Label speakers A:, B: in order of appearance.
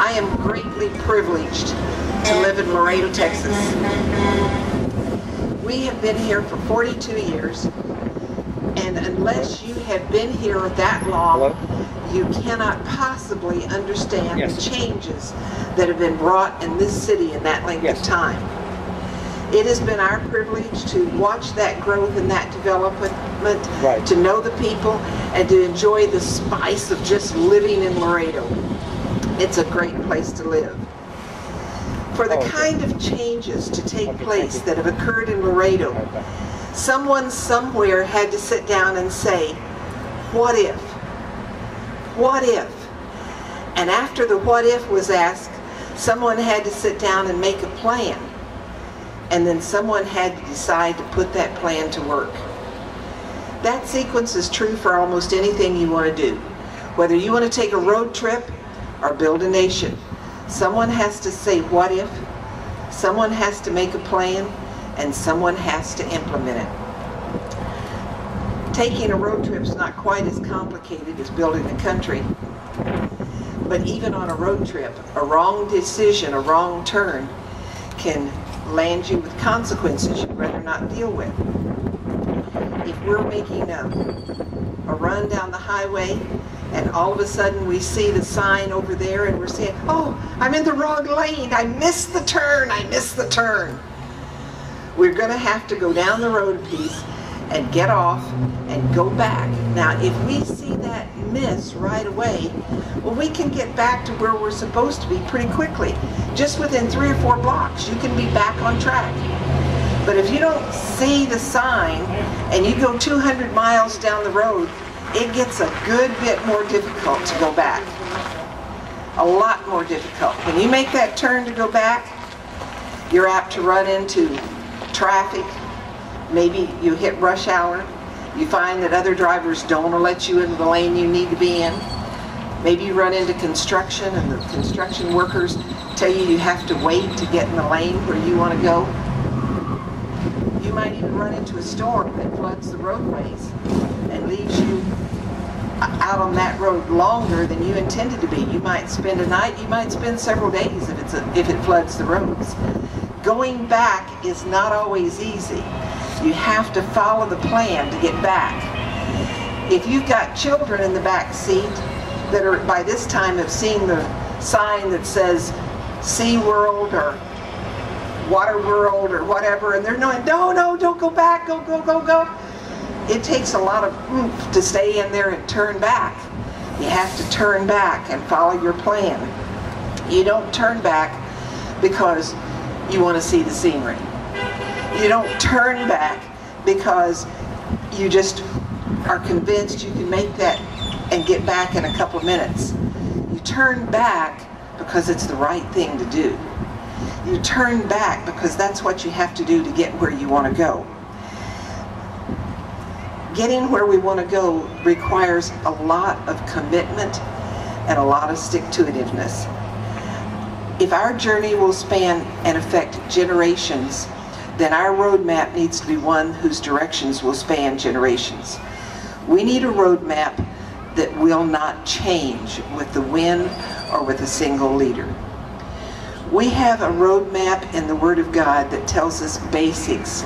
A: I am greatly privileged to live in Laredo, Texas. We have been here for 42 years, and unless you have been here that long, you cannot possibly understand the changes that have been brought in this city in that length of time. It has been our privilege to watch that growth and that development, to know the people, and to enjoy the spice of just living in Laredo. It's a great place to live. For the kind of changes to take place that have occurred in Laredo, someone somewhere had to sit down and say, what if? What if? And after the what if was asked, someone had to sit down and make a plan. And then someone had to decide to put that plan to work. That sequence is true for almost anything you want to do. Whether you want to take a road trip or build a nation, someone has to say what if, someone has to make a plan, and someone has to implement it. Taking a road trip is not quite as complicated as building a country. But even on a road trip, a wrong decision, a wrong turn, can land you with consequences you'd rather not deal with. If we're making a run down the highway and all of a sudden we see the sign over there and we're saying, oh, I'm in the wrong lane, I missed the turn, I missed the turn. We're going to have to go down the road a piece and get off and go back. Now, if we see that miss right away, well, we can get back to where we're supposed to be pretty quickly. Just within 3 or 4 blocks, you can be back on track. But if you don't see the sign and you go 200 miles down the road, it gets a good bit more difficult to go back. A lot more difficult. When you make that turn to go back, you're apt to run into traffic. Maybe you hit rush hour. You find that other drivers don't let you into the lane you need to be in. Maybe you run into construction and the construction workers tell you you have to wait to get in the lane where you want to go. You might even run into a storm that floods the roadways and leaves you out on that road longer than you intended to be. You might spend a night, you might spend several days if it floods the roads. Going back is not always easy. You have to follow the plan to get back. If you've got children in the back seat that are by this time have seen the sign that says Sea World or Water World or whatever, and they're knowing, no, don't go back, go. It takes a lot of oomph to stay in there and turn back. You have to turn back and follow your plan. You don't turn back because you want to see the scenery. You don't turn back because you just are convinced you can make that and get back in a couple of minutes. You turn back because it's the right thing to do. You turn back because that's what you have to do to get where you want to go. Getting where we want to go requires a lot of commitment and a lot of stick-to-itiveness. If our journey will span and affect generations, then our roadmap needs to be one whose directions will span generations. We need a roadmap that will not change with the wind or with a single leader. We have a roadmap in the Word of God that tells us basics